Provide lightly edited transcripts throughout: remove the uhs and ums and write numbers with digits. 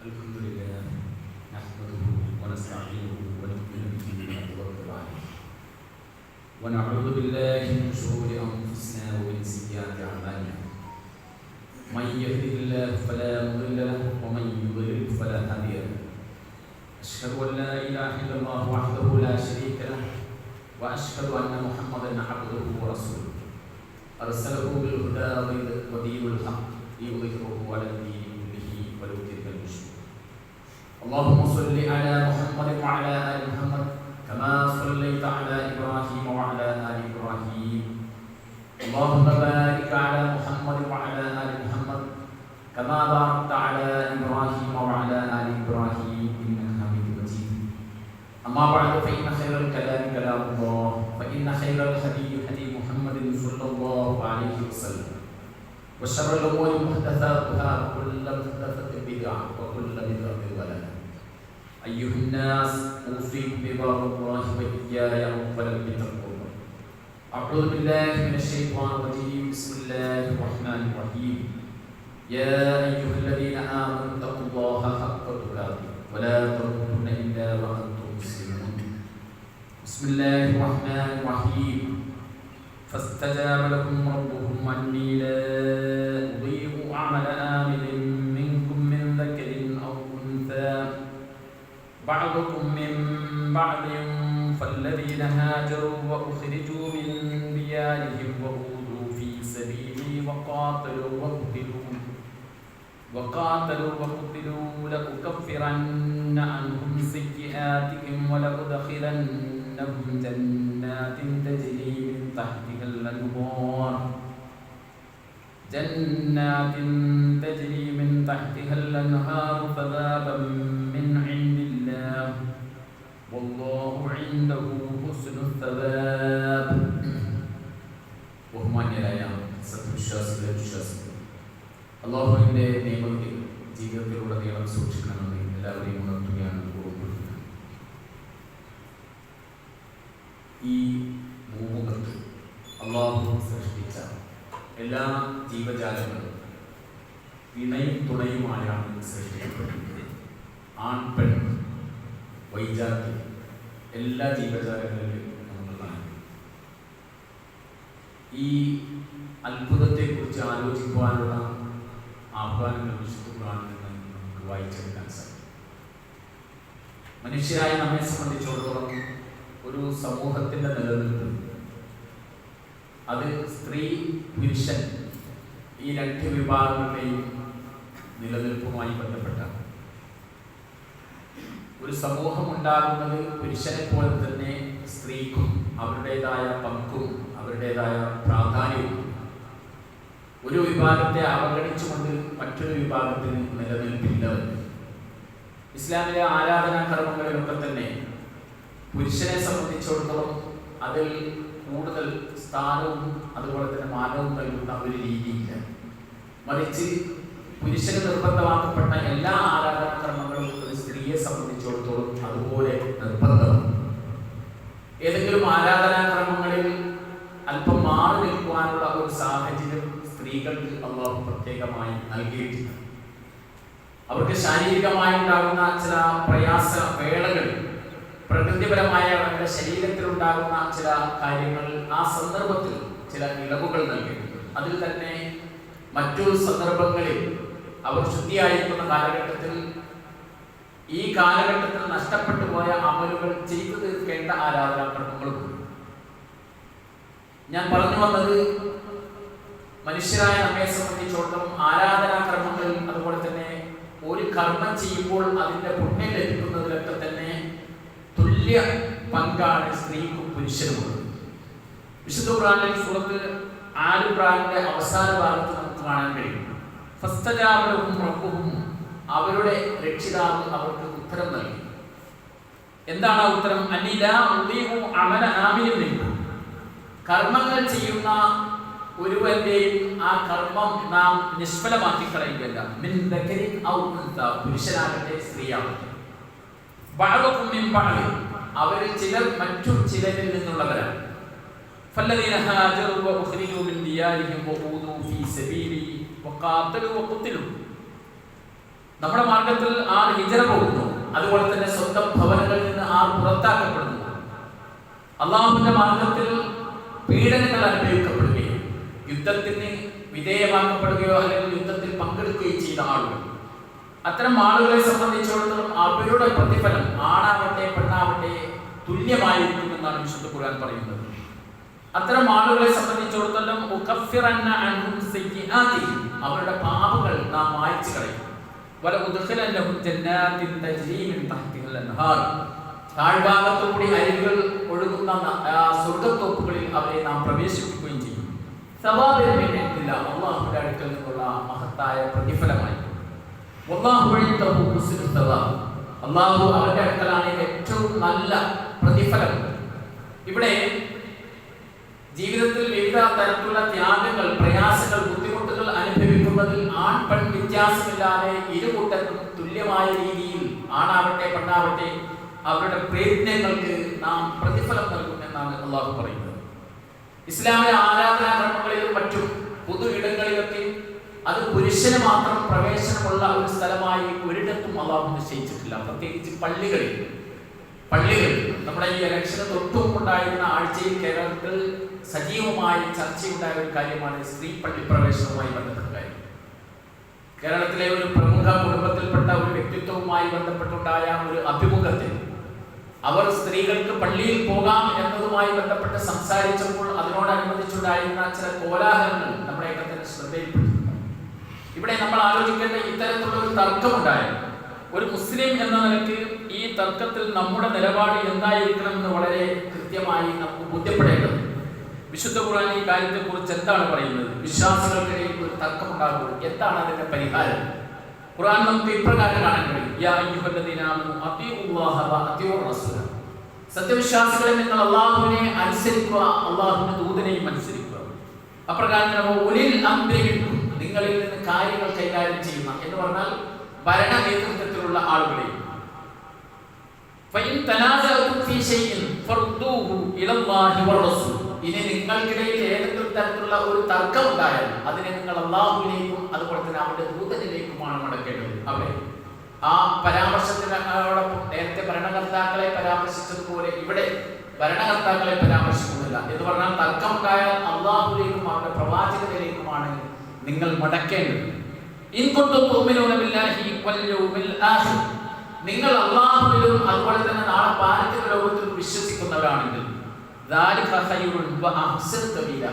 الحمد لله نحمده ونستعينه ونؤمن به ونتوكل عليه ونعوذ بالله من شرور انفسنا ومن سيئات اعمالنا من يهده الله فلا مضل له ومن يضلل فلا هادي له اشهد ان لا اله الا الله وحده لا شريك له واشهد ان محمدا عبده ورسوله ارسله بالهدى ودين الحق ليظهره على الدين كله ولو كره المشركون اللهم صل على محمد وعلى ال محمد كما صليت على ابراهيم وعلى ال ابراهيم اللهم بارك على محمد وعلى ال محمد كما باركت على ابراهيم وعلى ال ابراهيم انك حميد مجيد اما بعد فان خير الكلام كلام الله فان خير الهدي هدي محمد صلى الله عليه وسلم وشر الامور محدثاتها وكل محدثه بدعه وكل بدعه ضلاله ايها الناس اوصيكم بعباد الله واياي اولا بتقوى الله اعوذ بالله من الشيطان الرجيم بسم الله الرحمن الرحيم يا ايها الذين امنوا اتقوا الله حق تقاته ولا تموتن الا وانتم مسلمون بسم الله الرحمن الرحيم فاستجاب لهم ربهم أني لا أضيع عمل عامل منكم من ذكر أو أنثى بعضكم من بعض فالذين هاجروا وأخرجوا من ديارهم وأوذوا في سبيلي وقاتلوا وقتلوا لأكفرن عنهم سيئاتهم ولأدخلنهم جنات تجري من تحتها الأنهار ثوابا من عند الله والله عنده حسن الثواب ബഹുമാന്യരായ സത്യവിശ്വാസികളെ വിശ്വാസികൾ അല്ലാഹുവിന്റെ നിയമത്തിൽ ജീവിതത്തിലുടനീളം സൂക്ഷിക്കണമെന്ന് എല്ലാവരെയും ഉണർത്തുകയാണ് ഓർമ്മപ്പെടുത്തുന്നത്. ഈ ഭൂമുഖത്ത് അല്ലാഹു സൃഷ്ടിച്ച എല്ലാ ജീവജാലങ്ങളും ഇണയും തുണയുമായാണ് സൃഷ്ടിക്കപ്പെടുന്നത്. ആൺ പെൺ വൈജാതി എല്ലാ ജീവജാലങ്ങളിലും നമുക്ക് കാണാം. ഈ അത്ഭുതത്തെക്കുറിച്ച് ആലോചിക്കുവാനുള്ള ആഹ്വാനങ്ങൾ വിശുദ്ധ ഖുർആനിൽ നിന്ന് നമുക്ക് വായിച്ചെടുക്കാൻ സാധിക്കും. മനുഷ്യരായ നമ്മെ സംബന്ധിച്ചിടത്തോളം ഒരു സമൂഹത്തിന്റെ നിലനിൽപ്പ് അത് സ്ത്രീ പുരുഷൻ ഈ രണ്ട് വിഭാഗങ്ങളുടെയും നിലനിൽപ്പുമായി ബന്ധപ്പെട്ടാണ്. ഒരു സമൂഹം ഉണ്ടാകുന്നത് പുരുഷനെ പോലെ തന്നെ സ്ത്രീക്കും അവരുടേതായ പങ്കും അവരുടേതായ പ്രാധാന്യവും. ഒരു വിഭാഗത്തെ അവഗണിച്ചുകൊണ്ട് മറ്റൊരു വിഭാഗത്തിന് നിലനിൽപ്പില്ല. ഇസ്ലാമിലെ ആരാധനാ കർമ്മങ്ങളിലൊക്കെ തന്നെ പുരുഷനെ സംബന്ധിച്ചിടത്തോളം അതിൽ കൂടുതൽ സ്ഥാനവും അതുപോലെ തന്നെ മാനവും നൽകുന്ന ഒരു രീതിയില്ല. മറിച്ച് പുരുഷന് നിർബന്ധമാക്കപ്പെട്ട എല്ലാ ആരാധനാ കർമ്മങ്ങളും ഒരു സ്ത്രീയെ സംബന്ധിച്ചിടത്തോളം അതുപോലെ നിർബന്ധമാണ്. ഏതെങ്കിലും ആരാധനാ കർമ്മങ്ങളിൽ അല്പം മാറി നിൽക്കുവാനുള്ള ഒരു സാഹചര്യം സ്ത്രീകൾക്ക് അല്ലാഹു പ്രത്യേകമായി നൽകിയിട്ടുണ്ട്. അവർക്ക് ശാരീരികമായി ഉണ്ടാകുന്ന ചില പ്രയാസ വേളകൾ, പ്രകൃതിപരമായ അവരുടെ ശരീരത്തിലുണ്ടാകുന്ന ചില കാര്യങ്ങൾ, ആ സന്ദർഭത്തിൽ ചില ഇളവുകൾ നൽകിയിട്ടുണ്ട്. അതിൽ തന്നെ മറ്റു സന്ദർഭങ്ങളിൽ അവർ ശുദ്ധിയായിരിക്കുന്ന കാലഘട്ടത്തിൽ ഈ കാലഘട്ടത്തിൽ നഷ്ടപ്പെട്ടു പോയ അമലുകൾ ചെയ്തു തീർക്കേണ്ട ആരാധനാക്രമങ്ങളും. ഞാൻ പറഞ്ഞു വന്നത് മനുഷ്യരായ നമ്മെ സംബന്ധിച്ചിടത്തോളം ആരാധനാക്രമങ്ങളിൽ അതുപോലെ തന്നെ ഒരു കർമ്മം ചെയ്യുമ്പോൾ അതിന്റെ പുണ്യം ലഭിക്കുന്നതിലൊക്കെ തന്നെ തുല്യ പങ്കാണ് സ്ത്രീക്കും പുരുഷനുമുള്ളത്. വിശുദ്ധ ഖുർആനിൽ സൂറത്ത് ആൽ ഇംറാനിന്റെ അവസാന ഭാഗത്ത് നമുക്ക് കാണാൻ കഴിയും. ഫസ്തജാബ ലഹും റബ്ബുഹും, അവരുടെ രക്ഷിതാവ് അവർക്ക് ഉത്തരം നൽകി. എന്താണ് ആ ഉത്തരം? അന്നീ ലാ ഉദീഉ അമല ആമിലിൻ മിൻകും, കർമ്മങ്ങൾ ചെയ്യുന്ന ഒരുവന്റെയും ആ കർമ്മം നാം നിഷ്ഫലമാക്കി കളയുകയല്ല. മിൻ ദക്കരിൻ ഔ ഉൻസ, പുരുഷനാകട്ടെ സ്ത്രീയാകട്ടെ. ബഅദുകും മിൻ ബഅദ്, അവരിൽ ചിലർ മറ്റു ചിലരിൽ നിന്നുള്ളവരാണ്. ഫല്ലദീന ഹാജറു വഉഖ്രിജു മിൻ ദിയാരിഹിം വഊദു ഫീ സബീലി വഖാതലു വഖുതിലു, നമ്മുടെ മാർഗത്തിൽ ആർ ഹിജറ പോകുന്നു, അതുപോലെ തന്നെ സ്വന്തം ഭവനങ്ങളിൽ നിന്ന് ആർ പുറത്താക്കപ്പെടുന്നു, അള്ളാഹുവിന്റെ മാർഗത്തിൽ പീഡനങ്ങൾ അനുഭവിക്കപ്പെടുകയോ യുദ്ധത്തിന് വിധേയമാക്കപ്പെടുകയോ അല്ലെങ്കിൽ യുദ്ധത്തിൽ പങ്കെടുക്കുകയോ ചെയ്ത ആളുകൾ, അത്തരം ആളുകളെ സംബന്ധിച്ചിടത്തോളം അവരുടെ പ്രതിഫലം ആണാവട്ടെ പെണ്ണാവട്ടെ തുല്യമായിരിക്കും എന്നാണ് വിശുദ്ധ ഖുർആൻ പറയുന്നത്. അത്തരം ആളുകളെ സംബന്ധിച്ചിടത്തോളം അവരുടെ പാപങ്ങൾ നാം മായ്ച്ചു കളയും. താഴ്ഭാഗത്തുകൂടി അരുവികൾ ഒഴുകുന്ന സ്വർഗത്തോപ്പുകളിൽ അവരെ നാം പ്രവേശിപ്പിക്കുകയും ചെയ്യും. സവാബില്ല അള്ളാഹുവിന്റെ അടുക്കൽ നിന്നുള്ള മഹത്തായ പ്രതിഫലമായി. അള്ളാഹു അവരുടെ അടുക്കലാണ് ഏറ്റവും നല്ല പ്രതിഫലം. ഇവിടെ ജീവിതത്തിൽ വിവിധ തരത്തിലുള്ള ത്യാഗങ്ങൾ, പ്രയാസങ്ങൾ, ബുദ്ധിമുട്ടുകൾ അനുഭവിക്കുന്നതിൽ ആൺ പെൺ വ്യത്യാസമില്ലാതെ ഇരുകൂട്ടർക്കും തുല്യമായ രീതിയിൽ ആണാവട്ടെ പെണ്ണാവട്ടെ അവരുടെ പ്രയത്നങ്ങൾക്ക് നാം പ്രതിഫലം നൽകും എന്നാണ് അള്ളാഹു പറയുന്നത്. ഇസ്ലാമിലെ ആരാധനാക്രമങ്ങളിലും മറ്റും പൊതു ഇടങ്ങളിലൊക്കെ അത് പുരുഷന് മാത്രം പ്രവേശനമുള്ള ഒരു സ്ഥലമായി ഒരിടത്തും അള്ളാഹു നിശ്ചയിച്ചിട്ടില്ല. പ്രത്യേകിച്ച് പള്ളികളിൽ നമ്മുടെ ഈ ഇലക്ഷന് തൊട്ടും ഉണ്ടായിരുന്ന ആഴ്ചയിൽ കേരളത്തിൽ സജീവമായി ചർച്ചയുണ്ടായ ഒരു കാര്യമാണ് സ്ത്രീ പള്ളി പ്രവേശനവുമായി ബന്ധപ്പെട്ട കാര്യം. കേരളത്തിലെ ഒരു പ്രമുഖ കുടുംബത്തിൽപ്പെട്ട ഒരു വ്യക്തിത്വവുമായി ബന്ധപ്പെട്ടുണ്ടായ ഒരു അഭിമുഖത്തിൽ അവർ സ്ത്രീകൾക്ക് പള്ളിയിൽ പോകാം എന്നതുമായി ബന്ധപ്പെട്ട് സംസാരിച്ചപ്പോൾ അതിനോടനുബന്ധിച്ചുണ്ടായിരുന്ന ചില കോലാഹലങ്ങൾ നമ്മുടെയൊക്കെ തന്നെ ശ്രദ്ധയിൽപ്പെട്ടിട്ടുണ്ട്. ഇവിടെ നമ്മൾ ആലോചിക്കേണ്ട ഇത്തരത്തിലുള്ള ഒരു തർക്കമുണ്ടായത് ഒരു മുസ്ലിം എന്ന നിലയ്ക്ക് ഈ തർക്കത്തിൽ നമ്മുടെ നിലപാട് എന്തായിരിക്കണം എന്ന് വളരെ കൃത്യമായി നമുക്ക് ബോധ്യപ്പെടേണ്ടത്. വിശുദ്ധ ഖുർആൻ ഈ കാര്യത്തെ കുറിച്ച് എന്താണ് പറയുന്നത്? വിശ്വാസികൾക്കിടയിൽ ഒരു തർക്കമുണ്ടാകുമ്പോൾ എന്താണ് അതിന്റെ പരിഹാരം? ഖുർആൻ നമുക്ക് ഇപ്രകാരം കാണാൻ കഴിയും. യാ അയ്യുഹല്ലദീന ആമനൂ അത്തിഉല്ലാഹ വ അത്തിഉർ റസൂല. സത്യവിശ്വാസികളെ നിങ്ങൾ അല്ലാഹുവിനെ അനുസരിക്കുക, അല്ലാഹുവിന്റെ ദൂതനെയും അനുസരിക്കുക. അപ്രകാരം ഉലിൽ അംരി മിൻകും, നിങ്ങളിൽ നിന്ന് കാര്യങ്ങൾ കൈകാര്യം ചെയ്യുന്ന എന്ന് പറഞ്ഞാൽ ഭരണ നേതൃത്വത്തിലുള്ള ആളുകളെയും. ഫഇൻ തനാസഅതും ഫീ ശൈഇൻ ഫർദൂഹു ഇലല്ലാഹി വറസൂൽ. ഇനി നിങ്ങൾക്കിടയിൽ ഏതെങ്കിലും തരത്തിലുള്ള ഒരു തർക്കം ഉണ്ടായാൽ അതിനെ നിങ്ങൾ അല്ലാഹുവിലേക്കും അതുപോലെ തന്നെ അവരുടെ ദൂതനിലേക്കുമാണ് മടക്കേണ്ടത്. അവിടെ ആ പരാമർശത്തിനോടൊപ്പം നേരത്തെ ഭരണകർത്താക്കളെ പരാമർശിച്ചതുപോലെ ഇവിടെ ഭരണകർത്താക്കളെ പരാമർശിക്കുന്നില്ല. എന്ന് പറഞ്ഞാൽ തർക്കമുണ്ടായാൽ അല്ലാഹുവിലേക്കും അവരുടെ പ്രവാചകനിലേക്കുമാണ് നിങ്ങൾ മടക്കേണ്ടത്. ഇൻ കുൻതും തുഅ്മിനൂന ബില്ലാഹി വൽ യൗമിൽ ആഖിർ, നിങ്ങൾ അല്ലാഹുവിലും അതുപോലെ തന്നെ നാളെ പാരത്രിക ലോകത്തിലും വിശ്വസിക്കുന്നവരാണെങ്കിൽ ദാലിക ഖൈറുൻ വ അഹ്സനു തബീല,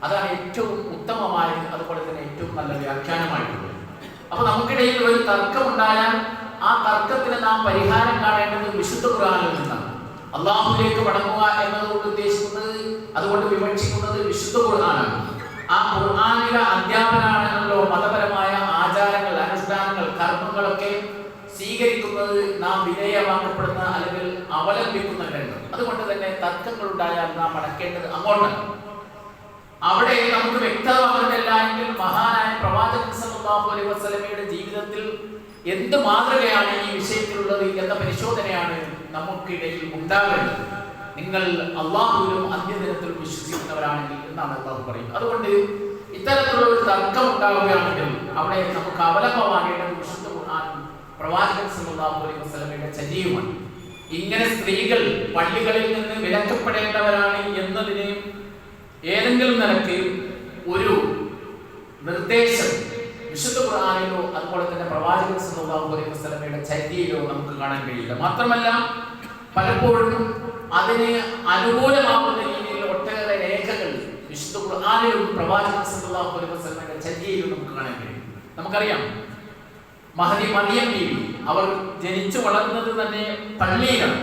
അതാണ് ഏറ്റവും ഉത്തമമായത്, അതുപോലെ തന്നെ ഏറ്റവും നല്ല വ്യാഖ്യാനമായിട്ടുള്ളത്. അപ്പോൾ നമുക്കിടയിൽ ഒരു തർക്കം ഉണ്ടായാൽ ആ തർക്കത്തിന് നാം പരിഹാരം കാണേണ്ടത് വിശുദ്ധ ഖുർആനിൽ നിന്നാണ്. അല്ലാഹുവിലേക്ക് മടങ്ങുക എന്നതുകൊണ്ട് ഉദ്ദേശിക്കുന്നത്, അതുകൊണ്ട് വിവക്ഷിക്കുന്നത് വിശുദ്ധ ഖുർആനാണ്. ആ ഖുർആനിലെ അധ്യാപനമാണല്ലോ മതപരമായ ആചാരങ്ങൾ, അനുഷ്ഠാനങ്ങൾ, കർമ്മങ്ങളൊക്കെ സ്വീകരിക്കുന്നത് നാം വിധേയമാക്കപ്പെടുന്ന അല്ലെങ്കിൽ അവലംബിക്കുന്ന രംഗം. അതുകൊണ്ട് തന്നെ തർക്കങ്ങൾ ഉണ്ടായാൽ നാം മടക്കേണ്ടത് അങ്ങോട്ടാണ്. അവിടെ നമുക്ക് വ്യക്തമാകുന്നില്ല എങ്കിൽ മഹാനായ പ്രവാചകൻ സല്ലല്ലാഹു അലൈഹി വസല്ലമയുടെ ജീവിതത്തിൽ എന്ത് മാതൃകയാണ് ഈ വിഷയത്തിലുള്ളത് എന്ന പരിശോധനയാണ് നമുക്കിടയിൽ ഉണ്ടാകേണ്ടത്. നിങ്ങൾ അള്ളാഹുവിലും അന്ത്യദിനത്തിലും വിശ്വസിക്കുന്നവരാണെങ്കിൽ എന്നാണ് അള്ളാഹു പറയുന്നത്. അതുകൊണ്ട് ഇത്തരത്തിലുള്ള ഒരു തർക്കം ഉണ്ടാവുകയാണെങ്കിൽ അവിടെ നമുക്ക് അവലംബമാകേണ്ടത് വിശുദ്ധ ഖുർആൻ, പ്രവാചകൻ സല്ലല്ലാഹു അലൈഹി വസല്ലമയുടെ ചര്യയുമാണ്. ഇങ്ങനെ സ്ത്രീകൾ പള്ളികളിൽ നിന്ന് വിലക്കപ്പെടേണ്ടവരാണ് എന്നതിന് ഏതെങ്കിലും നിലയ്ക്ക് ഒരു നിർദ്ദേശം വിശുദ്ധ ഖുർആനിലോ അതുപോലെ തന്നെ പ്രവാചകൻ സല്ലല്ലാഹു അലൈഹി വസല്ലമയുടെ ചര്യയിലോ നമുക്ക് കാണാൻ കഴിയില്ല. മാത്രമല്ല പലപ്പോഴും അതിന് അനുകൂലമാകുന്ന രീതിയിൽ ഒട്ടേറെ രേഖകൾ വിശുദ്ധ ഖുർആനിലും പ്രവാചകൻ സല്ലല്ലാഹു അലൈഹി വസല്ലമയുടെ ചര്യയിലും നമുക്ക് കാണാൻ കഴിയും. നമുക്കറിയാം മഹദി മറിയം ബീവി, അവർ ജനിച്ചു വളർന്നത് തന്നെ പള്ളിയിലാണ്.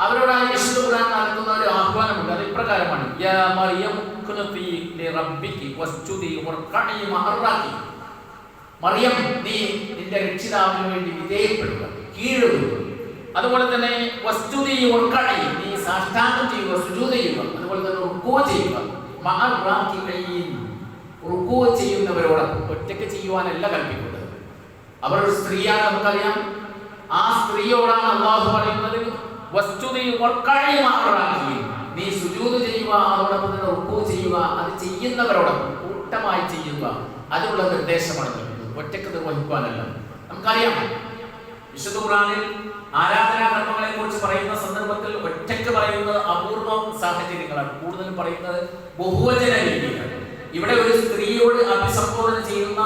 അവരോടായി വിശുദ്ധ ഖുർആൻ നടത്തുന്ന ഒരു ആഹ്വാനമുണ്ട്. അത് ഇപ്രകാരമാണ്: യാ മറിയം ഖുനതി ലിറബ്ബികി വസ്ജുദി വർഖഇ മഅറാക്കി. മറിയം, നീ നിന്റെ രക്ഷിതാവിന് വേണ്ടി വിധേയപ്പെടുക, കീഴൊതുങ്ങുക. അതുപോലെ തന്നെ വസ്ജുദി വർഖഇ, നീ സാഷ്ടാംഗം ചെയ്യുക, സുജൂദ് ചെയ്യുക. അതുപോലെ തന്നെ റുക്കൂ ചെയ്യുക. മഅറാക്കിഈൻ, റുക്കൂ ചെയ്യുന്നവരോടൊപ്പം, ഒറ്റയ്ക്ക് ചെയ്യുവാനല്ല കൽപ്പിക്കുന്നത്. അവർ ഒരു സ്ത്രീയാണ്, നമുക്കറിയാം. ആ സ്ത്രീയോടാണ് അല്ലാഹു പറയുന്നത് വസ്ജുദി വർഖഇ മഅറാക്കി, നീ സുജൂദ് ചെയ്യുക, അതോടൊപ്പം തന്നെ റുക്കൂ ചെയ്യുക. അത് ചെയ്യുന്നവരോടൊപ്പം കൂട്ടമായി ചെയ്യുക. അതിനുള്ള നിർദ്ദേശമാണ് നൽകുന്നത്, ഒറ്റയ്ക്ക് നിർവഹിക്കാനല്ല. നമുക്കറിയാം, വിശുദ്ധ ഖുർആനിൽ ആരാധനാ കർമ്മങ്ങളെ കുറിച്ച് പറയുന്ന സന്ദർഭത്തിൽ ഒറ്റയ്ക്ക് പറയുന്നത് അപൂർവം സാഹചര്യങ്ങളാണ്, കൂടുതലും പറയുന്നത് ബഹുവചന രീതിയാണ്. ഇവിടെ ഒരു സ്ത്രീയോട് അഭിസംബോധന ചെയ്യുന്ന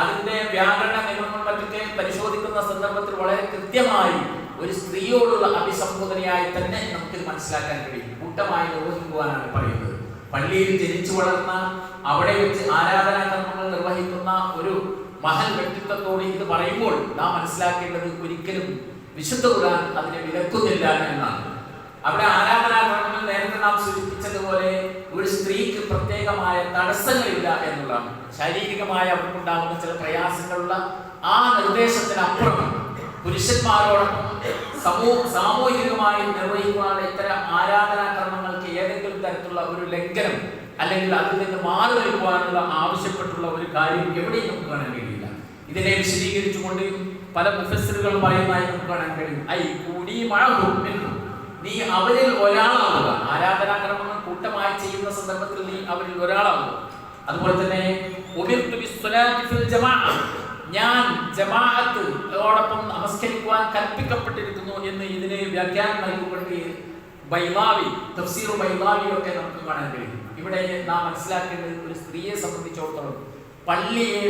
അതിന്റെ വ്യാകരണ നിയമങ്ങൾ മറ്റൊക്കെ പരിശോധിക്കുന്ന സന്ദർഭത്തിൽ വളരെ കൃത്യമായി ഒരു സ്ത്രീയോടുള്ള അഭിസംബോധനയായി തന്നെ നമുക്കിത് മനസ്സിലാക്കാൻ കഴിയും. കൂട്ടമായി നിർവഹിക്കുവാനാണ് പറയുന്നത്. പള്ളിയിൽ ജനിച്ചു വളർന്ന അവിടെ വെച്ച് ആരാധനാ കർമ്മങ്ങൾ നിർവഹിക്കുന്ന ഒരു മഹൽ വ്യക്തിത്വത്തോട് ഇത് പറയുമ്പോൾ നാം മനസ്സിലാക്കേണ്ടത് ഒരിക്കലും വിശുദ്ധ ഖുർആൻ അതിനെ വിലക്കുന്നില്ല എന്നാണ്. അവിടെ ആരാധനാ കർമ്മങ്ങൾ നേരത്തെ നാം സൂചിപ്പിച്ചതുപോലെ ഒരു സ്ത്രീക്ക് പ്രത്യേകമായ തടസ്സങ്ങളില്ല എന്നുള്ളതാണ്. ശാരീരികമായ അവർക്കുണ്ടാകുന്ന ചില പ്രയാസങ്ങളുള്ള ആ നിർദ്ദേശത്തിനപ്പുറം പുരുഷന്മാരോടൊപ്പം സാമൂഹികമായി നിർവഹിക്കുവാനുള്ള ഇത്തരം ആരാധനാ കർമ്മങ്ങൾക്ക് ഏതെങ്കിലും തരത്തിലുള്ള ഒരു ലംഘനം അല്ലെങ്കിൽ അതിൽ നിന്ന് മാറി നിൽക്കുവാനുള്ള ആവശ്യപ്പെട്ടുള്ള ഒരു കാര്യം എവിടെയും നമുക്ക് കാണാൻ കഴിയില്ല. ഇതിനെ വിശദീകരിച്ചുകൊണ്ട് പല മുഫസ്സിറുകൾ പറയുന്നതായി നമുക്ക് കാണാൻ കഴിയും. നീ അവരിൽ ഒരാളാവുക. ആരാധനാ കർമ്മങ്ങൾ കൂട്ടമായി ചെയ്യുന്ന സന്ദർഭത്തിൽ നീ അവരിൽ ഒരാളാവുക. അതുപോലെ തന്നെ ഞാൻ ജമാഅത്തോടൊപ്പം നമസ്കരിക്കുവാൻ കൽപ്പിക്കപ്പെട്ടിരിക്കുന്നു എന്ന് ഇതിനെ വ്യാഖ്യാനം നൽകുകൊണ്ട് ബൈലാവി തഫ്സീർ ബൈലാവിയൊക്കെ നമുക്ക് കാണാൻ കഴിയും. ഇവിടെ നാം മനസ്സിലാക്കേണ്ടത് ഒരു സ്ത്രീയെ സംബന്ധിച്ചിടത്തോളം പള്ളിയെ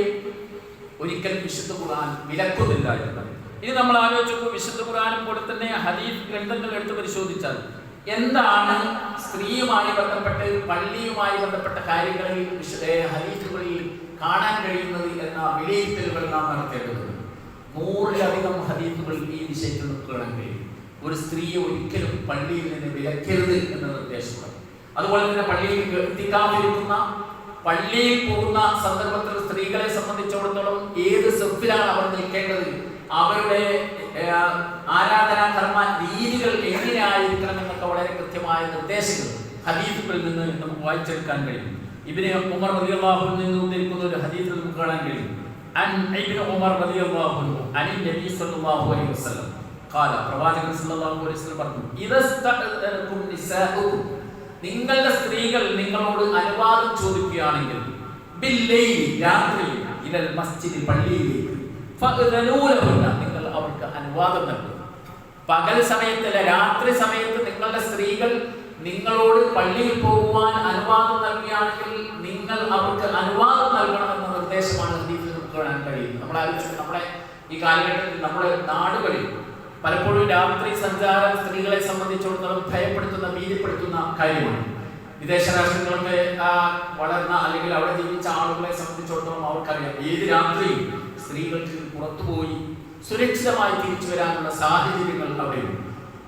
ഒരിക്കലും വിശുദ്ധ ഖുർആൻ വിലക്കുന്നില്ല എന്നാണ്. ഇനി നമ്മൾ ആലോചിച്ചപ്പോൾ വിശുദ്ധ ഖുർആനും പോലെ തന്നെ ഹദീസ് ഗ്രന്ഥങ്ങൾ എടുത്ത് പരിശോധിച്ചാൽ എന്താണ് സ്ത്രീയുമായി ബന്ധപ്പെട്ട് പള്ളിയുമായി ബന്ധപ്പെട്ട കാര്യങ്ങളിൽ ഹദീസുകളിൽ കാണാൻ കഴിയുന്നത് എന്ന വിലയിരുത്തലുകൾ നാം നടത്തേണ്ടതുണ്ട്. 100-ലധികം ഹദീസുകൾ ഈ വിഷയത്തിൽ നമുക്ക് കാണാൻ കഴിയും. ഒരു സ്ത്രീയെ ഒരിക്കലും പള്ളിയിൽ നിന്ന് വിലക്കരുത് എന്ന നിർദ്ദേശമാണ്. അതുപോലെ തന്നെ പള്ളിയിൽ എത്തിക്കാതിരിക്കുന്ന പള്ളിയിൽ പോകുന്ന സന്ദർഭത്തിൽ സ്ത്രീകളെ സംബന്ധിച്ചിടത്തോളം ഏത് സെഫിലാണ് അവർ നിൽക്കേണ്ടത്, അവരുടെ ആരാധനാ കർമ്മ രീതികൾ എങ്ങനെയായിരിക്കണം എന്നൊക്കെ വളരെ കൃത്യമായ നിർദ്ദേശങ്ങൾ ഹദീസുകളിൽ നിന്ന് നമുക്ക് വായിച്ചെടുക്കാൻ കഴിയും. ഇബ്നു ഉമർ റളിയല്ലാഹു അൻഹു നിന്ന് ഉദ്ധരിക്കുന്ന ഒരു ഹദീസിൽ നമുക്ക് കാണാൻ കഴിയും. അൻ ഇബ്നു ഉമർ റളിയല്ലാഹു അൻഹു അനി നബി സല്ലല്ലാഹു അലൈഹി വസല്ലം ഖാല, പ്രവാചകൻ സല്ലല്ലാഹു അലൈഹി വസല്ലം പറഞ്ഞു, ഇദസ്തഅദനകും നിസാഉകും, നിങ്ങളുടെ സ്ത്രീകൾ നിങ്ങളോട് അനുവാദം ചോദിക്കുകയാണെങ്കിൽ ബില്ലൈലി, രാത്രി, ഇലൽ മസ്ജിദി, പള്ളിയിലേക്ക്, ഫഅദനൂ ലഹുന്ന, നിങ്ങൾ അവർക്ക് അനുവാദം നൽകുക. പകൽ സമയത്തല്ല, രാത്രി സമയത്ത് നിങ്ങളുടെ സ്ത്രീകൾ നിങ്ങളോട് പള്ളിയിൽ പോകുവാൻ അനുവാദം നൽകുകയാണെങ്കിൽ നിങ്ങൾ അവർക്ക് അനുവാദം നൽകണമെന്ന നിർദ്ദേശമാണ് ഹദീസിൽ നമുക്ക് കാണാൻ കഴിയുന്നത്. നമ്മൾ ആലോചിച്ചു, നമ്മുടെ ഈ കാലഘട്ടത്തിൽ നമ്മുടെ നാടുകളിൽ പലപ്പോഴും രാത്രി സഞ്ചാരം സ്ത്രീകളെ സംബന്ധിച്ചിടത്തോളം ഭയപ്പെടുത്തുന്ന, ഭീതിപ്പെടുത്തുന്ന കാര്യമാണ്. വിദേശ രാഷ്ട്രങ്ങളൊക്കെ വളർന്ന അല്ലെങ്കിൽ അവിടെ ജീവിച്ച ആളുകളെ സംബന്ധിച്ചിടത്തോളം അവർക്കറിയാം ഏത് രാത്രിയും സ്ത്രീകൾക്ക് പുറത്തുപോയി സുരക്ഷിതമായി തിരിച്ചു വരാനുള്ള സാഹചര്യങ്ങൾ അവിടെയുണ്ട്.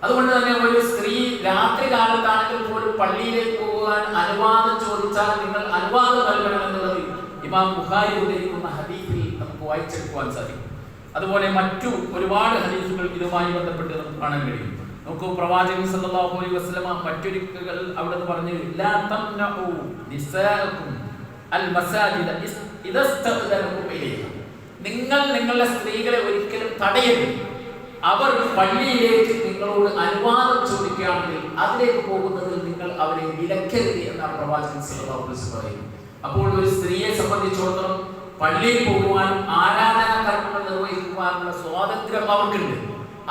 അതുകൊണ്ട് തന്നെ ഒരു സ്ത്രീ രാത്രി കാലത്താണെങ്കിൽ പോലും പള്ളിയിലേക്ക് പോകാൻ അനുവാദം ചോദിച്ചാൽ നിങ്ങൾ അനുവാദം നൽകണം എന്നുള്ളത് ഇമാം ബുഖാരി ഉദ്ധരിക്കുന്ന ഹദീസിൽ നമുക്ക് വായിച്ചെടുക്കുവാൻ സാധിക്കും. അതുപോലെ മറ്റു ഒരുപാട് ഹദീസുകൾ ഇതുമായി ബന്ധപ്പെട്ട് നമുക്ക് കാണാൻ കഴിയും. നമുക്ക് പ്രവാചകൻ സല്ലല്ലാഹു അലൈഹി വസല്ലമ മറ്റൊരിക്കൽ അവിടെ പറഞ്ഞു, ലാ തംനഉ നിസാഅകും അൽ മസാജിദ ഇദസ്തഅദനകും ഇലൈഹ, നിങ്ങൾ നിങ്ങളുടെ സ്ത്രീകളെ ഒരിക്കലും തടയരുത്. അവർ പള്ളിയിലേക്ക് നിങ്ങളോട് അനുവാദം ചോദിക്കുകയാണെങ്കിൽ അതിലേക്ക് പോകുന്നതിൽ നിങ്ങൾ അവരെ വിലക്കരുത് എന്നാണ് പ്രവാചകൻ സല്ലല്ലാഹു അലൈഹി വസല്ലം പറയുന്നത്. അപ്പോൾ ഒരു സ്ത്രീയെ സംബന്ധിച്ചിടത്തോളം പള്ളിയിൽ പോകുവാനും ആരാധനാ കർമ്മങ്ങൾ നിർവഹിക്കുവാനുള്ള സ്വാതന്ത്ര്യം അവർക്കുണ്ട്.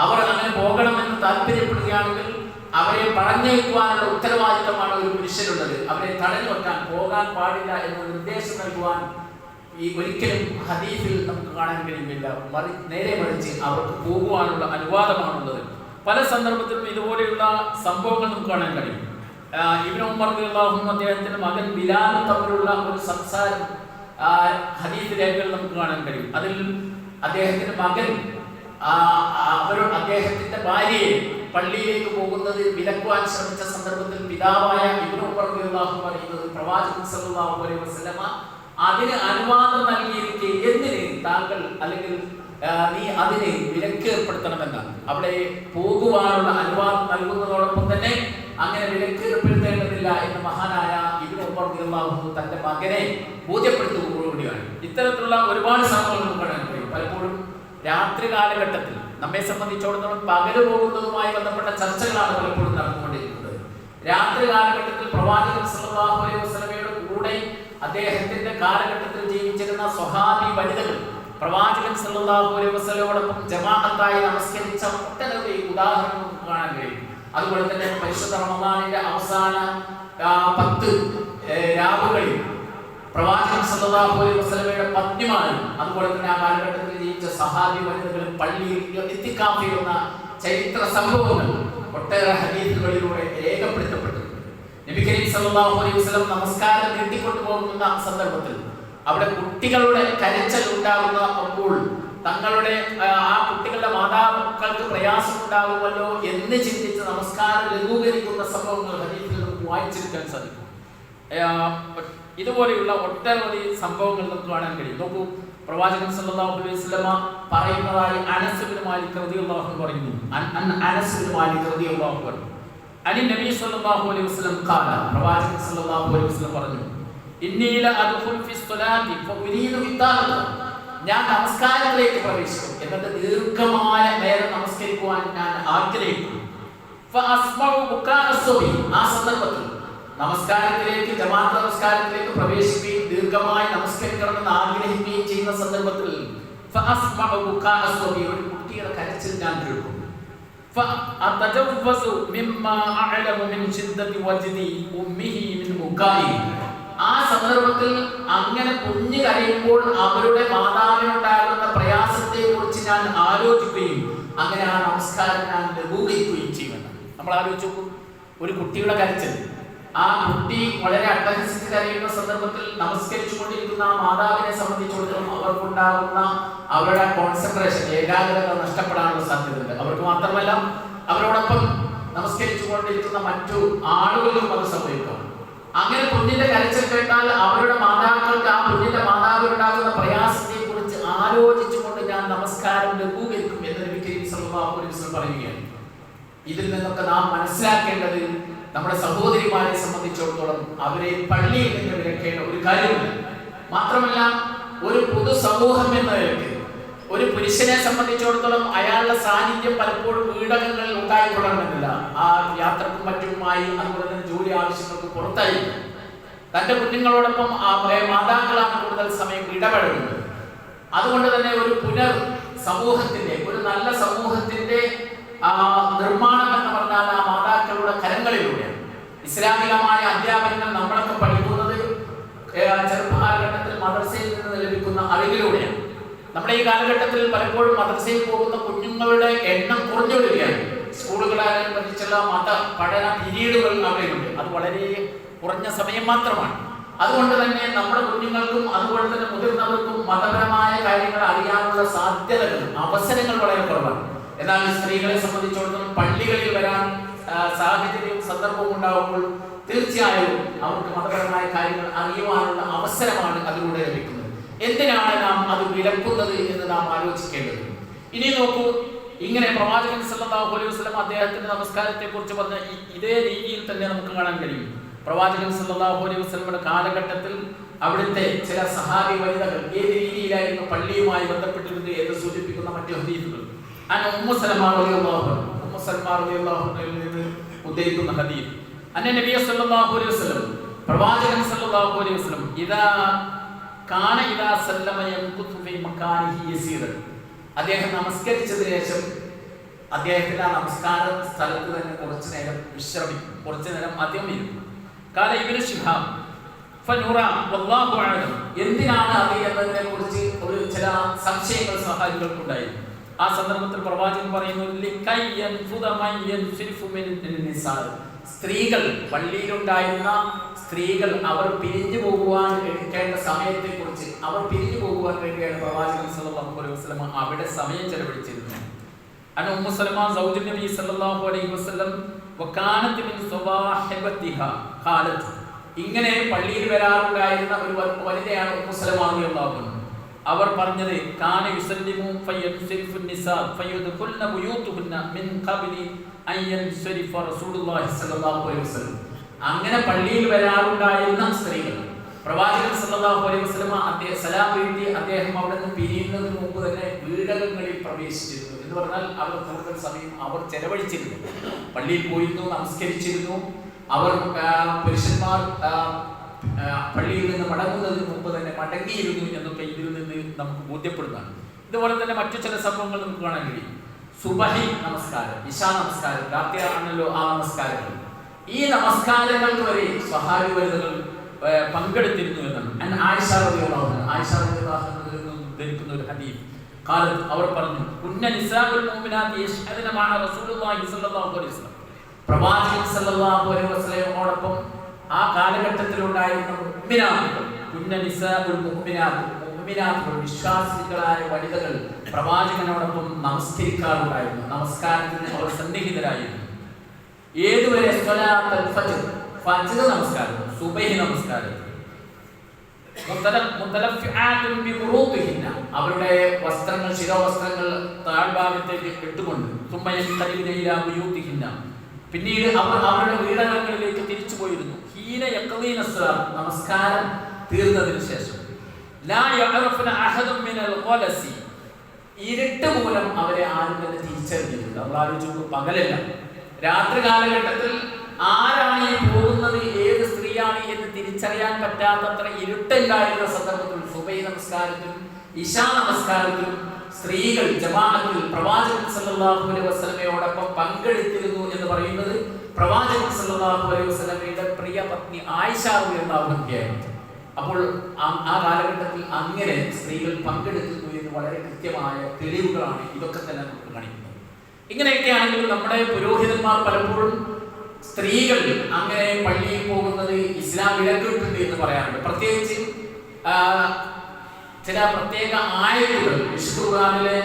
അവർ അങ്ങനെ പോകണമെന്ന് താല്പര്യപ്പെടുകയാണെങ്കിൽ അവരെ പറഞ്ഞേക്കുവാനുള്ള ഉത്തരവാദിത്തമാണ് ഒരു പുരുഷനുള്ളത്. അവരെ തടഞ്ഞു വെക്കാൻ, പോകാൻ പാടില്ല എന്ന നിർദ്ദേശം നൽകുവാൻ ഈ ഒരിക്കലും ഹദീസിൽ നമുക്ക് കാണാൻ കഴിയുന്നില്ല. നേരെ മറിച്ച് അവർക്ക് പോകുവാനുള്ള അനുവാദമാണുള്ളത്. പല സന്ദർഭത്തിലും ഇതുപോലെയുള്ള സംഭവങ്ങൾ നമുക്ക് കാണാൻ കഴിയും. ഇബ്നു ഉമർ റളിയല്ലാഹു അൻഹു അദ്ദേഹത്തിന്റെ മകൻ ബിലാലും തമ്മിലുള്ള ഒരു സംസാരം ഹദീസ് രേഖകൾ നമുക്ക് കാണാൻ കഴിയും. അതിൽ അദ്ദേഹത്തിന്റെ മകൻ അദ്ദേഹത്തിന്റെ ഭാര്യയെ പള്ളിയിലേക്ക് പോകുന്നത് വിലക്കുവാൻ ശ്രമിച്ച സന്ദർഭത്തിൽ പിതാവായ ഇബ്നു ഉമർ റളിയല്ലാഹു അൻഹു പറയുന്നത്, പ്രവാചകൻ സല്ലല്ലാഹു അലൈഹി വസല്ലമ അതിന് അനുവാദം നൽകിയിരിക്കെ എന്തിന് താങ്കൾ അല്ലെങ്കിൽ നീ അതിനെ വിലക്കേർപ്പെടുത്തണമെന്നാണ്. അവിടെ പോകുവാനുള്ള അനുവാദം നൽകുന്നതോടൊപ്പം തന്നെ അങ്ങനെ വിലക്കേർപ്പെടുത്തേണ്ടതില്ല എന്ന് മഹാനായ ഇബ്നു ഉമർ റളിയല്ലാഹു അൻഹു തന്റെ മകനെ ബോധ്യപ്പെടുത്തുകയാണ്. ഇത്തരത്തിലുള്ള ഒരുപാട് സംഭവങ്ങൾ കാണാൻ കഴിയും. പലപ്പോഴും രാത്രി കാലഘട്ടത്തിൽ നമ്മെ സംബന്ധിച്ചിടത്തോളം പകല് പോകുന്നതുമായി ബന്ധപ്പെട്ട ചർച്ചകളാണ് പലപ്പോഴും നടന്നുകൊണ്ടിരിക്കുന്നത്. രാത്രി കാലഘട്ടത്തിൽ പ്രവാചകൻ സല്ലല്ലാഹു അലൈഹി വസല്ലമയുടെ കൂടെ അദ്ദേഹത്തിന്റെ കാലഘട്ടത്തിൽ ജീവിച്ചിരുന്ന സ്വഹാബി വനിതകൾ പ്രവാചകൻ സല്ലല്ലാഹു അലൈഹി വസല്ലമയോടൊപ്പം ജമാഅത്തായി നമസ്കരിച്ച ഒട്ടനവധി ഉദാഹരണങ്ങൾ കാണാൻ കഴിയും. അതുപോലെ തന്നെ പരിശുദ്ധ റമദാനിന്റെ അവസാന 10 രാവുകളിൽ പ്രവാചകൻ സല്ലല്ലാഹു അലൈഹി വസല്ലമയുടെ പത്നിമാരും അതുപോലെ തന്നെ ആ കാലഘട്ടത്തിൽ ജീവിച്ച സഹാബി വനിതകളും പള്ളിയിൽ ഇത്തിക്കാഫ് ചെയ്യുന്ന ചരിത്ര സംഭവങ്ങൾ ഒട്ടേറെ ഹദീസുകളിലൂടെ രേഖപ്പെടുത്തപ്പെട്ടിട്ടുണ്ട്. നബി കരീം സല്ലല്ലാഹു അലൈഹി വസല്ലം നമസ്കാരം നീട്ടിക്കൊണ്ടു പോകുന്ന സന്ദർഭത്തിൽ അവിടെ കുട്ടികളുടെ കരച്ചിൽ ഉണ്ടാകുമ്പോൾ തങ്ങളുടെ ആ കുട്ടികളുടെ മാതാക്കൾക്ക് പ്രയാസം ഉണ്ടാകുമല്ലോ എന്ന് ചിന്തിച്ച് നമസ്കാരം ലഘൂകരിക്കുന്ന സംഭവങ്ങൾ ഹദീസിൽ നമുക്ക് വായിച്ചെടുക്കാൻ സാധിക്കും. ഇതുപോലെയുള്ള ഒട്ടനവധി സംഭവങ്ങൾ നമുക്ക് കാണാൻ കഴിയും. നോക്കൂ, പ്രവാചകൻ സല്ലല്ലാഹു അലൈഹി വസല്ലമ പറയുന്നതായി അനസ് ഇബ്നു മാലിക് റളിയല്ലാഹു അൻഹു പറയുന്നു. അനസ് ഇബ്നു മാലിക് റളിയല്ലാഹു അൻഹു അനി നബി സല്ലല്ലാഹു അലൈഹി വസല്ലം ഖാല, പ്രവാചകൻ സല്ലല്ലാഹു അലൈഹി വസല്ലം പറഞ്ഞു, ഇന്നി ല അദ്ഖുൽ ഫി സ്വലാത്തി ഫഉരീദു ഇത്താലത, ഞാൻ നമസ്കാരത്തിലേക്ക് പ്രവേശിക്കും എന്നിട്ട് ദീർഘമായ നേരം നമസ്കരിക്കുവാൻ ഞാൻ ആഗ്രഹിക്കുന്നു. ഫഅസ്മഉ ബുകാ അസ്സബി, ആ സന്ദർഭത്തിൽ നമസ്കാരത്തിലേക്ക് ജമാഅത്ത് നമസ്കാരത്തിലേക്ക് പ്രവേശിക്കുകയും ദീർഘമായി നമസ്കരിക്കണമെന്ന് ആഗ്രഹിക്കുകയും ചെയ്യുന്ന സന്ദർഭത്തിൽ ഫഅസ്മഉ ബുകാ അസ്സബി, ഒരു കുട്ടിയുടെ കരച്ചിൽ ഞാൻ കേൾക്കും. ഫഅതജവ്വസു മിമ്മാ അഅലമു മിൻ ശിദ്ദതി വജ്ദി ഉമ്മിഹി മിൻ ബുകായി, ആ സന്ദർഭത്തിൽ അങ്ങനെ കുഞ്ഞ് കരയുമ്പോൾ അവരുടെ മാതാവിനുണ്ടാകുന്ന പ്രയാസത്തെ കുറിച്ച് ഞാൻ ആലോചിക്കുകയും അങ്ങനെ ആ നമസ്കാരം ഞാൻ ലഘൂകരിക്കുകയും ചെയ്യുമെന്ന്. നമ്മൾ ആലോചിച്ചു നോക്കും, ഒരു കുട്ടിയുടെ കരച്ചിൽ, ആ കുട്ടി വളരെ അട്ടഹസിച്ച് കരയുന്ന സന്ദർഭത്തിൽ നമസ്കരിച്ചു കൊണ്ടിരിക്കുന്ന ആ മാതാവിനെ സംബന്ധിച്ചിടത്തോളം അവർക്കുണ്ടാകുന്ന അവരുടെ കോൺസെൻട്രേഷൻ, ഏകാഗ്രത നഷ്ടപ്പെടാനുള്ള സാധ്യതയുണ്ട്. അവർക്ക് മാത്രമല്ല, അവരോടൊപ്പം നമസ്കരിച്ചു കൊണ്ടിരിക്കുന്ന മറ്റു ആളുകൾക്കും അത് സംഭവിക്കാം. അങ്ങനെ കുഞ്ഞിന്റെ കരച്ചിൽ കേട്ടാൽ അവരുടെ മാതാക്കൾക്ക് ആ കുഞ്ഞിന്റെ മാതാവിനുണ്ടാകുന്ന പ്രയാസത്തെ കുറിച്ച് ആലോചിച്ചുകൊണ്ട് ഞാൻ നമസ്കാരം ലഘൂകരിക്കും എന്ന് നബി കരീം സല്ലല്ലാഹു അലൈഹി വസല്ലം പറയുകയാണ്. ഇതിൽ നിന്നൊക്കെ നാം മനസ്സിലാക്കേണ്ടത്, നമ്മുടെ സഹോദരിമാരെ സംബന്ധിച്ചിടത്തോളം അവരെ പള്ളിയിൽ നിന്ന് വിലക്കേണ്ട ഒരു കാര്യമില്ല. മാത്രമല്ല, ഒരു പൊതു സമൂഹം എന്ന നിലയ്ക്ക് ഒരു പുരുഷനെ സംബന്ധിച്ചിടത്തോളം അയാളുടെ സാന്നിധ്യം പലപ്പോഴും വീടകങ്ങളിൽ ഉണ്ടായിക്കൊള്ളണമെന്നില്ല. ആ യാത്രക്കും മറ്റുമായി അതുപോലെ തന്നെ ജോലി ആവശ്യങ്ങൾക്ക് പുറത്തായിരിക്കും. തന്റെ കുഞ്ഞുങ്ങളോടൊപ്പം മാതാക്കളാണ് കൂടുതൽ സമയം ഇടപഴകുന്നത്. അതുകൊണ്ട് തന്നെ ഒരു സമൂഹത്തിന്റെ, ഒരു നല്ല സമൂഹത്തിന്റെ നിർമ്മാണം എന്ന് പറഞ്ഞാൽ ആ മാതാക്കളുടെ കരങ്ങളിലൂടെയാണ്. ഇസ്ലാമികമായ അധ്യാപനങ്ങൾ നമ്മളൊക്കെ പഠിക്കുന്നത് ചെറുപ്പകാലഘട്ടത്തിൽ മദ്രസയിൽ നിന്ന് ലഭിക്കുന്ന അറിവിലൂടെയാണ്. നമ്മുടെ ഈ കാലഘട്ടത്തിൽ പലപ്പോഴും മദ്രസയിൽ പോകുന്ന കുഞ്ഞുങ്ങളുടെ എണ്ണം കുറഞ്ഞു വരികയാണ്. സ്കൂളുകളനുബന്ധിച്ചുള്ള മത പഠന പീരീഡുകൾ അവിടെയുണ്ട്, അത് വളരെ കുറഞ്ഞ സമയം മാത്രമാണ്. അതുകൊണ്ട് തന്നെ നമ്മുടെ കുഞ്ഞുങ്ങൾക്കും അതുപോലെ തന്നെ മുതിർന്നവർക്കും മതപരമായ കാര്യങ്ങൾ അറിയാനുള്ള സാധ്യതകളും അവസരങ്ങൾ വളരെ കുറവാണ്. എന്നാൽ സ്ത്രീകളെ സംബന്ധിച്ചിടത്തോളം പള്ളികളിൽ വരാൻ സാഹചര്യവും സന്ദർഭവും ഉണ്ടാകുമ്പോൾ തീർച്ചയായും അവർക്ക് മതപരമായ കാര്യങ്ങൾ അറിയുവാനുള്ള അവസരമാണ് അതിലൂടെ ലഭിക്കുന്നത്. എന്തിനാണ് നാം അത് വിലക്കുന്നത് എന്ന് നാം ആലോചിക്കേണ്ടത്. ഇനി നോക്കൂ, ഇങ്ങനെ പ്രവാചകൻ സല്ലല്ലാഹു അലൈഹി വസല്ലം അദ്ദേഹത്തിന്റെ നമസ്കാരത്തെ കുറിച്ച് പറഞ്ഞ ഇതേ രീതിയിൽ തന്നെ നമുക്ക് കാണാൻ കഴിയും. പ്രവാചകൻ സല്ലല്ലാഹു അലൈഹി വസല്ലമയുടെ കാലഘട്ടത്തിൽ അവിടുത്തെ ചില സഹാബി വനിതകൾ ഏത് രീതിയിലായിരുന്നു പള്ളിയുമായി ബന്ധപ്പെട്ടിരുന്നത് എന്ന് സൂചിപ്പിക്കുന്ന മറ്റു ഹദീസുകൾ. ഉമ്മു സലമ റളിയല്ലാഹു അൻഹയിൽ നിന്ന് ഉദ്ധരിക്കുന്ന ഹദീസ്, അന്ന നബി സല്ലല്ലാഹു അലൈഹി വസല്ലം, പ്രവാചകൻ സല്ലല്ലാഹു അലൈഹി വസല്ലം ഇദാ സല്ലമ യംകുതു ഫീ മകാനിഹി യസീറൻ, അദ്ദേഹം നമസ്കരിച്ചതിന് ശേഷം അദ്ദേഹത്തിന്റെ ആ നമസ്കാര സ്ഥലത്ത് തന്നെ കുറച്ചു നേരം വിശ്രമിക്കും, കുറച്ചു നേരം അധികം ഇരിക്കും. കാല ഇബ്നു ശിഹാബ് ഫനുറ വല്ലാഹു അഅലം, എന്തിനാണ് അത് എന്നതിനെ കുറിച്ച് ഒരു ചില സംശയങ്ങൾ സഹാബികൾക്കുണ്ടായിരുന്നു. ആ സന്ദർഭത്തിൽ പ്രവാചകൻ പറയുന്നു, സ്ത്രീകൾ, പള്ളിയിലുണ്ടായിരുന്ന സ്ത്രീകൾ അവർ പിരിഞ്ഞു പോകുവാൻ എടുക്കേണ്ട സമയത്തെ കുറിച്ച്, അവർ പിരിഞ്ഞു പോകുവാൻ വേണ്ടിയാണ് പ്രവാചകൻ സല്ലല്ലാഹു അലൈഹി വസല്ലം അവിടെ സമയം ചെലവഴിച്ചിരുന്നത്. അൻ ഉമ്മു സലമ സൗജു നബി സല്ലല്ലാഹു അലൈഹി വസല്ലം വകാനത് മിൻ സവാഹിബതിഹാ ഖാലത്, ഇങ്ങനെ പള്ളിയിൽ വരാറുണ്ടായിരുന്ന ഒരു വനിതയാണ് ഉമ്മു സലമ റളിയല്ലാഹു അൻഹ. അവർ പറഞ്ഞത്, കാന യുസല്ലിമു ഫയൻസരിഫു നിസാ ഫയദ്ഖുൽന ബുയൂതുഹുന്ന മിൻ ഖബ്ലി അൻ യൻസരിഫ റസൂലുള്ളാഹി സ്വല്ലല്ലാഹു അലൈഹി വസല്ലം, അങ്ങനെ പള്ളിയിൽ വരാറുണ്ടായിരുന്ന സ്ത്രീകൾ പ്രവാചകൻ സല്ലല്ലാഹു അലൈഹി വസല്ലം അദ്ദേഹം സലാം വീട്ടി അദ്ദേഹം അവിടെ നിന്ന് പിരിയുന്നതിന് മുമ്പ് തന്നെ വീടകങ്ങളിൽ പ്രവേശിച്ചിരുന്നു. എന്ന് പറഞ്ഞാൽ അവർ കൂടുതൽ സമയം അവർ ചെലവഴിച്ചിരുന്നു, പള്ളിയിൽ പോയിരുന്നു, നമസ്കരിച്ചിരുന്നു. അവർ പുരുഷന്മാർ പള്ളിയിൽ നിന്ന് മടങ്ങുന്നതിന് മുമ്പ് തന്നെ മടങ്ങിയിരുന്നു എന്നൊക്കെ ഇതിൽ നിന്ന് നമുക്ക് ബോധ്യപ്പെടുന്നതാണ്. ഇതുപോലെ തന്നെ മറ്റു ചില സംഭവങ്ങൾ നമുക്ക് കാണാൻ കഴിയും. സുബഹി നമസ്കാരം, ഇശാ നമസ്കാരം, രാത്രിയാണല്ലോ ആ നമസ്കാരങ്ങൾ. ഈ നമസ്കാരങ്ങൾക്ക് വരെ സ്വഹാബി വനിതകൾ പങ്കെടുത്തിരുന്നു എന്നാണ് ആയിഷ റളിയല്ലാഹു അൻഹ ധരിക്കുന്ന ഒരു ഹദീസ്. അവർ പറഞ്ഞു, പ്രവാചകൻ സല്ലല്ലാഹു അലൈഹി വസല്ലമയോടൊപ്പം ആ കാലഘട്ടത്തിലുണ്ടായിരുന്ന വിശ്വാസികളായ വനിതകൾ പ്രവാചകനോടൊപ്പം നമസ്കരിക്കാറുണ്ടായിരുന്നു. നമസ്കാരത്തിന് അവർ സന്നിഹിതരായിരുന്നു. ഏതുവരെ? ഫജ്ർ നമസ്കാരം, സുബഹി നമസ്കാരം. അവരുടെ വസ്ത്രങ്ങൾ, ശിരോവസ്ത്രങ്ങൾ താഴ്ഭാഗത്തേക്ക് ഇട്ടുകൊണ്ട് പിന്നീട് അവർ അവരുടെ വീടകങ്ങളിലേക്ക് തിരിച്ചു പോയിരുന്നു. നമസ്കാരം തീർന്നതിന് ശേഷം ഇരുട്ട് മൂലം അവരെ ആരും തന്നെ തിരിച്ചറിഞ്ഞിട്ടുണ്ട്. നമ്മൾ ആലോചിച്ചു, പകലല്ല, രാത്രി കാലഘട്ടത്തിൽ ആരാണ് ഈ പോകുന്നത്, ഏത് സ്ത്രീയാണ് എന്ന് തിരിച്ചറിയാൻ പറ്റാത്തത്ര ഇരുട്ടുണ്ടായിരുന്ന സന്ദർഭത്തിൽ സുബഹി നമസ്കാരത്തിലും ഇശാ നമസ്കാരത്തിലും സ്ത്രീകൾ ജമാഅത്തിൽ പ്രവാചകൻ സല്ലല്ലാഹു അലൈഹി വസല്ലമയോടൊപ്പം പങ്കെടുത്തിരുന്നു എന്ന് പറയുന്നത് പ്രവാചകൻ സല്ലല്ലാഹു അലൈഹി വസല്ലമയുടെ പ്രിയ പത്നി ആയിഷ റളിയല്ലാഹു അൻഹയായിരുന്നു. അപ്പോൾ ആ കാലഘട്ടത്തിൽ അങ്ങനെ സ്ത്രീകൾ പങ്കെടുക്കുന്നു എന്ന് വളരെ കൃത്യമായ തെളിവുകളാണ് ഇതൊക്കെ തന്നെ നമുക്ക് കാണിക്കുന്നത്. ഇങ്ങനെയൊക്കെയാണെങ്കിലും നമ്മുടെ പുരോഹിതന്മാർ പലപ്പോഴും സ്ത്രീകൾ അങ്ങനെ പള്ളിയിൽ പോകുന്നത് ഇസ്ലാം വിലക്കിയിട്ടുണ്ട് എന്ന് പറയാറുണ്ട്. പ്രത്യേകിച്ച് ചില പ്രത്യേക ആയത്തുകൾ, വിശുദ്ധ ഖുർആനിലെ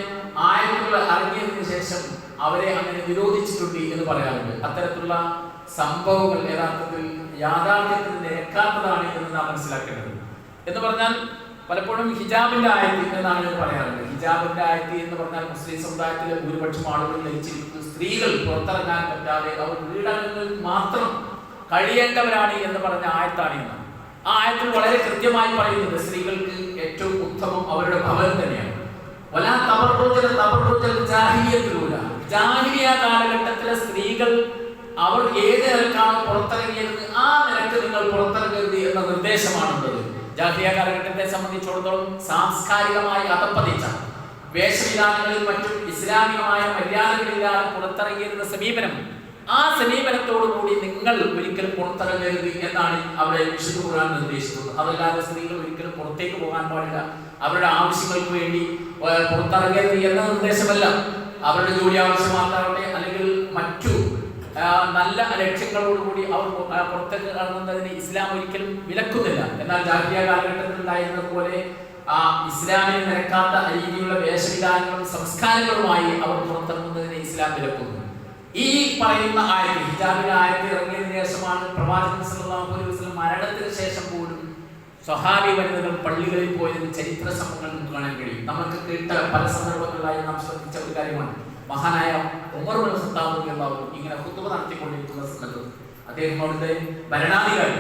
ആയത്തുകൾ അറിഞ്ഞതിന് ശേഷം അവരെ അങ്ങനെ നിരോധിച്ചിട്ടുണ്ട് എന്ന് പറയാറുണ്ട്. അത്തരത്തിലുള്ള സംഭവങ്ങൾ യഥാർത്ഥത്തിൽ യാഥാർത്ഥ്യത്തിന് നിരക്കാത്തതാണ് എന്ന് നാം മനസ്സിലാക്കേണ്ടത്. എന്ന് പറഞ്ഞാൽ പലപ്പോഴും ഹിജാബിന്റെ ആയത്ത് എന്നാണ് ഇത് പറയാറുണ്ട്. ഹിജാബിന്റെ ആയത്ത് എന്ന് പറഞ്ഞാൽ മുസ്ലിം സമുദായത്തിലെ ഭൂരിപക്ഷം ആളുകൾ ധരിച്ചിരിക്കുന്നത് സ്ത്രീകൾ പുറത്തിറങ്ങാൻ പറ്റാതെ അവർ വീടകങ്ങളിൽ മാത്രം കഴിയേണ്ടവരാണ് എന്ന് പറഞ്ഞ ആയത്താണ് എന്ന്. ആ ആയത്തിൽ വളരെ കൃത്യമായി പറയുന്നത് സ്ത്രീകൾക്ക് ഏറ്റവും ഉത്തമം അവരുടെ ഭവനം തന്നെയാണ്. ജാഹിലിയ കാലഘട്ടത്തിലെ സ്ത്രീകൾ അവർ ഏത് നിലക്കാണ് പുറത്തിറങ്ങിയത് ആ നിലക്ക് നിങ്ങൾ പുറത്തിറങ്ങരുത് എന്ന നിർദ്ദേശമാണുള്ളത്. ജാഹിലിയ കാലഘട്ടത്തെ സംബന്ധിച്ചിടത്തോളം സാംസ്കാരികമായി അധപ്പതിച്ച വേഷവിധാനങ്ങളിൽ മറ്റും ഇസ്ലാമികമായ മര്യാദകളില്ലാതെ പുറത്തിറങ്ങിയിരുന്ന സമീപനം, ആ സമീപനത്തോടുകൂടി നിങ്ങൾ ഒരിക്കലും പുറത്തിറങ്ങരുത് എന്നാണ് അവിടെ വിശുദ്ധ ഖുർആൻ നിർദ്ദേശിക്കുന്നത്. അതല്ലാതെ സ്ത്രീകൾ ഒരിക്കലും പുറത്തേക്ക് പോകാൻ പാടില്ല, അവരുടെ ആവശ്യങ്ങൾക്ക് വേണ്ടി പുറത്തിറങ്ങരുത് എന്ന നിർദ്ദേശമല്ല. അവരുടെ ജോലി ആവശ്യമാകട്ടെ അല്ലെങ്കിൽ മറ്റു നല്ല ലക്ഷ്യങ്ങളോടുകൂടി അവർ പുറത്തേക്ക് ഇറങ്ങുന്നതിന് ഇസ്ലാം ഒരിക്കലും വിലക്കുന്നില്ല. എന്നാൽ ജാഹിലിയ കാലഘട്ടത്തിൽ ഉണ്ടായിരുന്നത് പോലെ ആ ഇസ്ലാമിന് നിരക്കാത്ത രീതിയിലുള്ള വേഷവിധാനങ്ങളും സംസ്കാരങ്ങളുമായി അവർ പുറത്തിറങ്ങുന്നതിന് ഇസ്ലാം വിലക്കുന്നു. ഈ പറയുന്ന ആയത്ത്, ഹിജാബിന്റെ ആയത്ത് ഇറങ്ങിയതിനു ശേഷമാണ് പ്രവാചകൻ സല്ലല്ലാഹു അലൈഹി വസല്ലം മരണത്തിന് ശേഷം പോലും സ്വഹാബി വനിതകൾ പള്ളികളിൽ പോയതിന് ചരിത്ര സംഭവങ്ങൾ നമുക്ക് കാണാൻ കഴിയും. നമുക്ക് കേട്ട പല സന്ദർഭങ്ങളിലായി നാം ശ്രദ്ധിച്ച ഒരു കാര്യമാണ്. മഹാനായ ഉമർ ഇബ്നു ഖത്താബ് റളിയല്ലാഹു അൻഹു ഇങ്ങനെ ഖുതുബ നടത്തിക്കൊണ്ടിരിക്കുന്ന സമയത്ത് അദ്ദേഹത്തിന്റെ ഭരണാധികാരി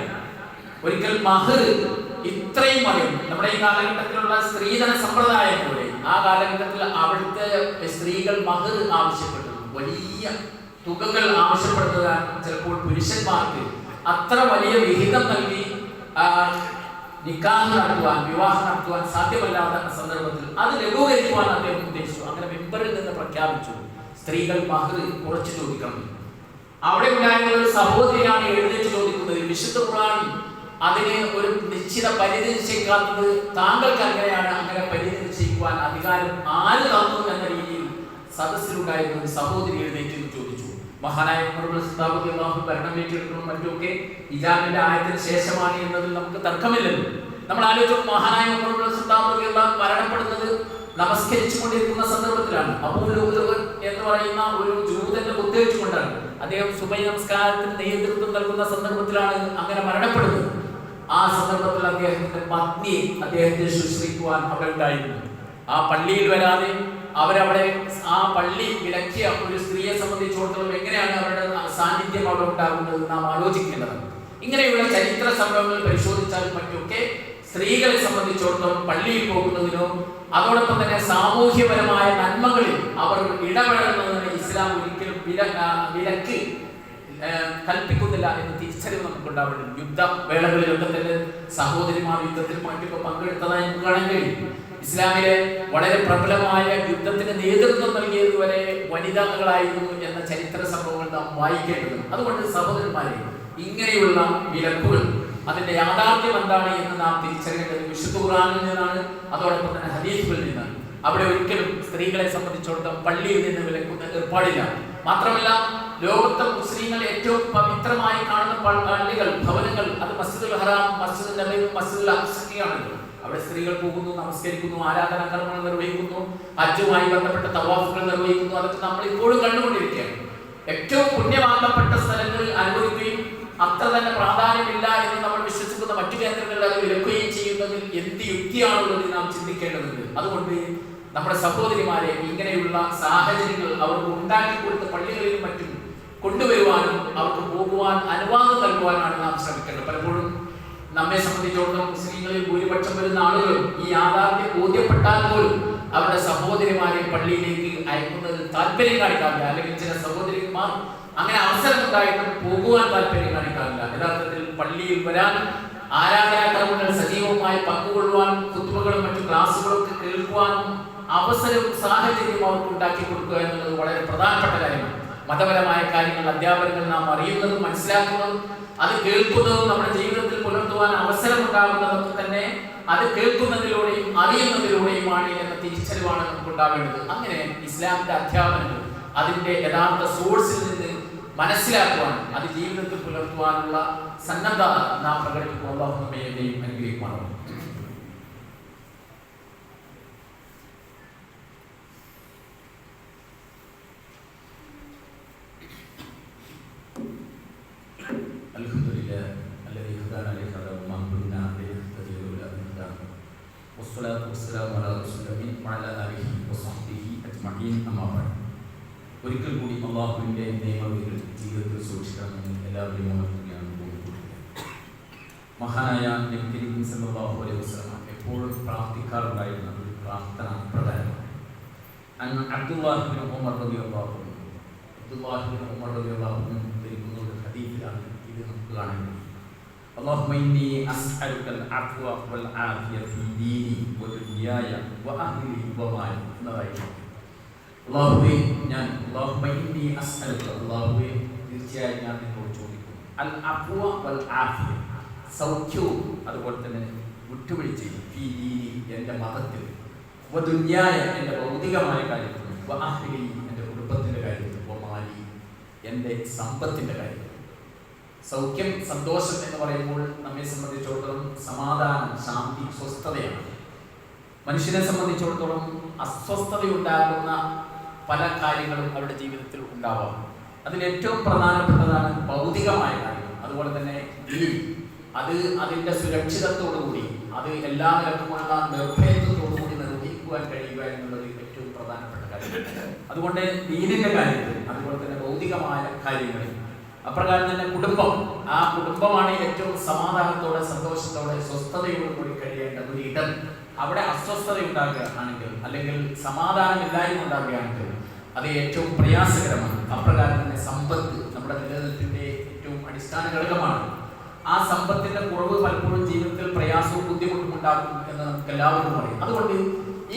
ഒരിക്കൽ മഹർ ഇത്രയും അധികം നമ്മുടെ ഈ കാലഘട്ടത്തിലുള്ള സ്ത്രീധന സമ്പ്രദായം പോലെ ആ കാലഘട്ടത്തിൽ അവിടുത്തെ സ്ത്രീകൾ മഹർ ആവശ്യപ്പെട്ടു, വലിയ തുകകൾ ആവശ്യപ്പെടുന്നതാണ്. ചിലപ്പോൾ പുരുഷന്മാർക്ക് അത്ര വലിയ വിഹിതം നൽകി നിക്കാഹ് നടത്തുവാൻ, വിവാഹം നടത്തുവാൻ സാധ്യമല്ലാത്ത സന്ദർഭത്തിൽ അത് ലഘൂകരിക്കുവാൻ അദ്ദേഹം ഉദ്ദേശിച്ചു. അങ്ങനെ മെമ്പറിൽ നിന്ന് പ്രഖ്യാപിച്ചു സ്ത്രീകൾ മഹർ കുറച്ച് ചോദിക്കണം. അവിടെ ഉണ്ടായിരുന്ന ഒരു സഹോദരിയാണ് എഴുന്നേറ്റ് ചോദിക്കുന്നത്, വിശുദ്ധ ഖുർആൻ അതിന് ഒരു നിശ്ചിത പരിധി നിശ്ചയിക്കാത്തത് താങ്കൾക്ക് അങ്ങനെയാണ്, അങ്ങനെ പരിധി നിശ്ചയിക്കുവാൻ അധികാരം ആര് തന്നു എന്ന രീതിയിൽ സദസ്സിലുണ്ടായിരുന്ന ഒരു സഹോദരി എഴുന്നേറ്റ് ചോദിച്ചു. മഹാനായ ഉമർ ഇബ്നു ഖത്താബ് റളിയല്ലാഹു അൻഹു ഭരണം ഏറ്റെടുക്കുന്നതും മറ്റുമൊക്കെ ഹിജാബിന്റെ ആയത്തിന് ശേഷമാണ് എന്നതിൽ നമുക്ക് തർക്കമില്ലല്ലോ. നമ്മൾ ആലോചിച്ചു, മഹാനായ ഉമർ ഇബ്നു ഖത്താബ് റളിയല്ലാഹു അൻഹു മരണപ്പെടുന്നത് നമസ്കരിച്ചു കൊണ്ടിരിക്കുന്ന സന്ദർഭത്തിലാണ്. അബൂ ലുഅ്ലുഅ എന്ന് പറയുന്ന ഒരു ജൂതനെ കുത്തിവെച്ചുകൊണ്ടാണ് അദ്ദേഹം സുബഹി നമസ്കാരത്തിന് നേതൃത്വം നൽകുന്ന സന്ദർഭത്തിലാണ് അങ്ങനെ മരണപ്പെടുന്നത്. ആ സന്ദർഭത്തിൽ അദ്ദേഹത്തിന്റെ പത്നിയെ അദ്ദേഹത്തെ ശുശ്രൂഷിക്കുവാൻ അവിടെ ഉണ്ടായിരുന്നു. ആ പള്ളിയിൽ വരാതെ അവരവിടെ ആ പള്ളി വിലക്കിയ ഒരു സ്ത്രീയെ സംബന്ധിച്ചിടത്തോളം എങ്ങനെയാണ് അവരുടെ സാന്നിധ്യം അവിടെ ഉണ്ടാകുന്നത് നാം ആലോചിക്കേണ്ടത്. ഇങ്ങനെയുള്ള ചരിത്ര സംഭവങ്ങൾ പരിശോധിച്ചാലും മറ്റൊക്കെ സ്ത്രീകളെ സംബന്ധിച്ചിടത്തോളം പള്ളിയിൽ പോകുന്നതിനോ അതോടൊപ്പം തന്നെ സാമൂഹ്യപരമായ നന്മകളിൽ അവർ ഇടപെടുന്നതിന് ഇസ്ലാം ഒരിക്കലും വിലക്ക് കൽപ്പിക്കുന്നില്ല എന്ന് തിരിച്ചറിവ് നമുക്കുണ്ടാവേണ്ടത്. യുദ്ധവേളകളിലൊക്കെ തന്നെ സഹോദരിമാർ യുദ്ധത്തിൽ മറ്റൊക്കെ പങ്കെടുത്തതായി നമുക്ക് കാണാൻ കഴിയും. ഇസ്ലാമിലെ വളരെ പ്രബലമായ യുദ്ധത്തിന് നേതൃത്വം നൽകിയത് വരെ വനിതകളായിരുന്നു എന്ന ചരിത്ര സംഭവങ്ങൾ നാം വായിക്കേണ്ടതുണ്ട്. അതുകൊണ്ട് സഹോദരന്മാരെ, ഇങ്ങനെയുള്ള വിലക്കുകൾ അതിന്റെ യാഥാർത്ഥ്യം എന്താണ് എന്ന് നാം തിരിച്ചറിയേണ്ടത് വിശുദ്ധ ഖുർആനിൽ നിന്നാണ്, അതോടൊപ്പം തന്നെ ഹദീസുകളിൽ നിന്നാണ്. അവിടെ ഒരിക്കലും സ്ത്രീകളെ സംബന്ധിച്ചിടത്തോളം പള്ളിയിൽ നിന്ന് വിലക്കുന്ന ഏർപ്പാടില്ല. മാത്രമല്ല, ലോകത്തെ മുസ്ലിങ്ങൾ ഏറ്റവും പവിത്രമായി കാണുന്ന പള്ളികൾ, ഭവനങ്ങൾ, അത് മസ്ജിദുൽ ഹറാം, മസ്ജിദുൽ നബി, മസ്ജിദുൽ അഖ്സയാണല്ലോ. അവിടെ സ്ത്രീകൾ പോകുന്നു, നമസ്കരിക്കുന്നു, ആരാധനാ കർമ്മങ്ങൾ നിർവഹിക്കുന്നു, ഹജ്ജുമായി ബന്ധപ്പെട്ട തവാഫുകൾ നിർവഹിക്കുന്നു. അതൊക്കെ നമ്മൾ ഇപ്പോഴും കണ്ടുകൊണ്ടിരിക്കുകയാണ്. ഏറ്റവും പുണ്യമാക്കപ്പെട്ട സ്ഥലങ്ങളിൽ അനുവദിക്കുകയും അത്ര തന്നെ പ്രാധാന്യമില്ല എന്ന് നമ്മൾ വിശ്വസിക്കുന്ന മറ്റു കേന്ദ്രങ്ങളിൽ അത് വിലക്കുകയും ചെയ്യുന്നതിൽ എന്ത് യുക്തിയാണുള്ളത് നാം ചിന്തിക്കേണ്ടതുണ്ട്. അതുകൊണ്ട് നമ്മുടെ സഹോദരിമാരെ ഇങ്ങനെയുള്ള സാഹചര്യങ്ങൾ അവർക്ക് ഉണ്ടാക്കി കൊടുത്ത പള്ളികളിലും മറ്റും കൊണ്ടുവരുവാനും അവർക്ക് പോകുവാൻ അനുവാദം നൽകുവാനാണ് നാം ശ്രമിക്കേണ്ടത്. പലപ്പോഴും നമ്മെ സംബന്ധിച്ചിടത്തോളം മുസ്ലിങ്ങളിൽ ഭൂരിപക്ഷം വരുന്ന ആളുകളും ഈ യാഥാർത്ഥ്യം ബോധ്യപ്പെട്ടാൽ പോലും അവരുടെ സഹോദരിമാരെ പള്ളിയിലേക്ക് അയക്കുന്നതിൽ താല്പര്യം കാണിക്കാറില്ല. അല്ലെങ്കിൽ ചില സഹോദരിമാർ അങ്ങനെ അവസരം ഉണ്ടായിട്ടും പോകുവാൻ താല്പര്യം കാണിക്കാറില്ല. യഥാർത്ഥത്തിൽ പള്ളിയിൽ വരാനും ആരാധനാക്രമങ്ങൾ സജീവമായി പങ്കുകൊള്ളുവാൻ, ഖുത്ബകളും മറ്റു ക്ലാസുകളും ഒക്കെ കേൾക്കുവാനും അവസരവും സാഹചര്യവും അവർക്ക് ഉണ്ടാക്കി കൊടുക്കുക എന്നുള്ളത് വളരെ പ്രധാനപ്പെട്ട കാര്യമാണ്. മതപരമായ കാര്യങ്ങൾ, അധ്യാപനങ്ങൾ നാം അറിയുന്നതും മനസ്സിലാക്കുന്നതും അത് കേൾക്കുന്നതും നമ്മുടെ ജീവിതത്തിൽ പുലർത്തുവാൻ അവസരമുണ്ടാകുന്നതൊക്കെ തന്നെ അത് കേൾക്കുന്നതിലൂടെയും അറിയുന്നതിലൂടെയുമാണ് എന്ന തിരിച്ചറിവാണ് നമുക്ക് ഉണ്ടാവേണ്ടത്. അങ്ങനെ ഇസ്ലാമിന്റെ അധ്യാപനങ്ങൾ അതിന്റെ യഥാർത്ഥ സോഴ്സിൽ നിന്ന് മനസ്സിലാക്കുവാൻ, അത് ജീവിതത്തിൽ പുലർത്തുവാനുള്ള സന്നദ്ധത നാം പ്രകടിപ്പിക്കുക. അല്ലാഹു നമ്മയെയും അനുഗ്രഹിക്കുമാറാകട്ടെ. ഒരിക്കൽ കൂടി അല്ലാഹുവിന്റെ നിയമവിധികൾ ജീവിതത്തിൽ സൂക്ഷിക്കണമെന്ന് എല്ലാവരെയും ഓർമ്മിക്കുകയാണ്. മഹാനായ നബി കരീം സല്ലല്ലാഹു അലൈഹി വസല്ലം എപ്പോഴും പ്രാർത്ഥിക്കാറുണ്ടായിരുന്ന ഒരു പ്രാർത്ഥന പ്രകാരമാണ്. അബ്ദുല്ലാഹി ഇബ്നു ഉമർ റളിയല്ലാഹു അൻഹു ധരിക്കുന്ന ഒരു ഹദീസിലാണ് ഇത് നമുക്ക് കാണാൻ കഴിയും. اللهم إني أسألك العفو والعافية في ديني ودنياي وأهلي ومالي. അല്ലാഹുവേ, അല്ലാഹുമ്മ ഇന്നി അസ്അലുക, അല്ലാഹുവേ തീർച്ചയായും ഞാൻ നിന്നോട് ചോദിക്കുന്നു, അൽ അഫ്വ വൽ ആഫിയ, സൗഖ്യവും അതുപോലെ തന്നെ വിട്ടുവീഴ്ചയും, ഫീ ദീനി എൻ്റെ മതത്തിൽ, വ ദുനിയായ എൻ്റെ ഭൗതികമായ കാര്യത്തിൽ, വ അഹ്ലി എൻ്റെ കുടുംബത്തിൻ്റെ കാര്യത്തിൽ, വ മാലി എൻ്റെ സമ്പത്തിൻ്റെ കാര്യത്തിൽ. സൗഖ്യം, സന്തോഷം എന്ന് പറയുമ്പോൾ നമ്മെ സംബന്ധിച്ചിടത്തോളം സമാധാനം, ശാന്തി, സ്വസ്ഥതയാണ്. മനുഷ്യനെ സംബന്ധിച്ചിടത്തോളം അസ്വസ്ഥതയുണ്ടാകുന്ന പല കാര്യങ്ങളും അവരുടെ ജീവിതത്തിൽ ഉണ്ടാവാം. അതിൽ ഏറ്റവും പ്രധാനപ്പെട്ടതാണ് ഭൗതികമായ കാര്യങ്ങൾ. അതുപോലെ തന്നെ ദീൻ, അത് അതിൻ്റെ സുരക്ഷിതത്തോടുകൂടി, അത് എല്ലാ നിലക്കുമുള്ള നിർഭയത്വത്തോടുകൂടി നിർവഹിക്കുവാൻ കഴിയുക എന്നുള്ളത് ഏറ്റവും പ്രധാനപ്പെട്ട കാര്യങ്ങൾ. അതുകൊണ്ട് ദീനിൻ്റെ കാര്യത്തിൽ, അതുപോലെ തന്നെ ഭൗതികമായ കാര്യങ്ങളിൽ, അപ്രകാരം തന്നെ കുടുംബം, ആ കുടുംബമാണ് ഏറ്റവും സമാധാനത്തോടെ, സന്തോഷത്തോടെ, സ്വസ്ഥതയോട് കൂടി കഴിയേണ്ട ഒരു ഇടം. അവിടെ അസ്വസ്ഥത ഉണ്ടാകുകയാണെങ്കിൽ, അല്ലെങ്കിൽ സമാധാനമില്ലായ്മ ഉണ്ടാകുകയാണെങ്കിൽ അത് ഏറ്റവും പ്രയാസകരമാണ്. അപ്രകാരം തന്നെ സമ്പത്ത് നമ്മുടെ നിലനിൽപ്പിന്റെ ഏറ്റവും അടിസ്ഥാന ഘടകമാണ്. ആ സമ്പത്തിന്റെ കുറവ് പലപ്പോഴും ജീവിതത്തിൽ പ്രയാസവും ബുദ്ധിമുട്ടും ഉണ്ടാക്കും എന്ന് നമുക്ക് എല്ലാവർക്കും അറിയാം. അതുകൊണ്ട്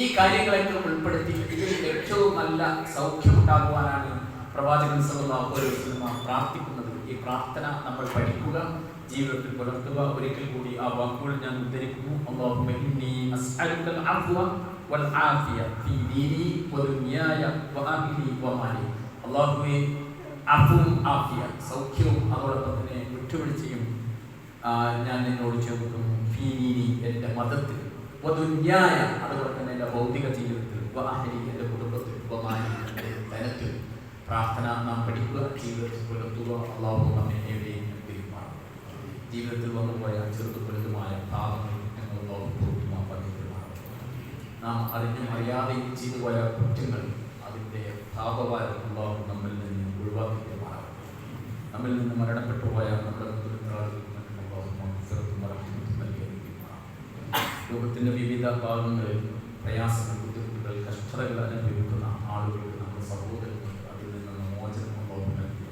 ഈ കാര്യങ്ങളൊക്കെ ഉൾപ്പെടുത്തി ഇതിൽ ഏറ്റവും നല്ല സൗഖ്യം ഉണ്ടാകുവാനാണ് പ്രവാചകൻ സല്ലല്ലാഹു അലൈഹി വസല്ലം പ്രാർത്ഥിക്കുന്നത്. ഈ പ്രാർത്ഥന നമ്മൾ പഠിക്കുക, ജീവിതത്തിൽ പുലർത്തുക. ഒരിക്കൽ കൂടി ആ വാക്കുകൾ ഞാൻ ഉദ്ധരിക്കുന്നു. അല്ലാഹുമ്മ ഇന്നി അസ്അലുകൽ അഫ്വ വൽ ആഫിയ ഫീ ദീനി വ ദുനിയായ വ അഹ്ലി വ മാലി. അല്ലാഹുവേ, അഫ്വും ആഫിയ, സൗഖ്യവും അതോടൊപ്പം തന്നെ വിട്ടുവീഴ്ചയും ഞാൻ നിന്നോട് ചോദിക്കുന്നു. ഫീ ദീനി എൻ്റെ മതത്തിൽ, വ ദുനിയായ അതുപോലെ തന്നെ എൻ്റെ ഭൗതിക ജീവിതത്തിൽ, വ അഹ്ലി എൻ്റെ കുടുംബത്തിൽ, വ മാലി എൻ്റെ ധനത്തിൽ. പ്രാർത്ഥന നാം പഠിക്കുക, ജീവിതത്തിൽ പുലർത്തുക. അല്ലാഹു നമ്മെ എവിടെയും ജീവിതത്തിൽ വന്നുപോയ ചെറുതുപലുതുമായ പാപങ്ങൾ ഞങ്ങൾ നാം അറിഞ്ഞും അറിയാതെയും ചെയ്തു പോയ കുറ്റങ്ങൾ, അതിൻ്റെ പാപഭാരം അല്ലാഹു നമ്മിൽ നിന്ന് ഒഴിവാക്കിയതാണ്. നമ്മിൽ നിന്ന് മരണപ്പെട്ടു പോയ നമ്മുടെ ലോകത്തിൻ്റെ വിവിധ ഭാഗങ്ങളിൽ പ്രയാസങ്ങൾ, ബുദ്ധിമുട്ടുകൾ, കഷ്ടതകൾ അനുഭവിക്കുന്ന ആളുകൾക്ക്, നമ്മുടെ സഹോദരങ്ങൾക്ക് അതിൽ നിന്ന് മോചനം അല്ലാഹു നൽകി.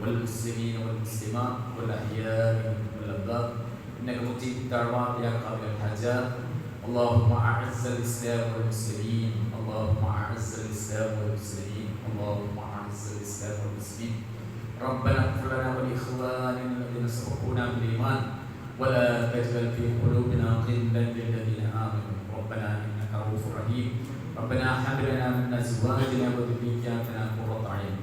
والمسلمين والمسلمات والأحياء منهم والأموات إنك مجيب الدعوات يا قاضي الحاجات. اللهم أعز الإسلام والمسلمين، اللهم أعز الإسلام والمسلمين، اللهم أعز الإسلام والمسلمين. ربنا اغفر لنا ولإخواننا الذين سبقونا بالإيمان ولا تجعل في قلوبنا غلا للذين آمنوا ربنا إنك رؤوف رحيم. ربنا هب لنا من أزواجنا وذرياتنا قرة أعين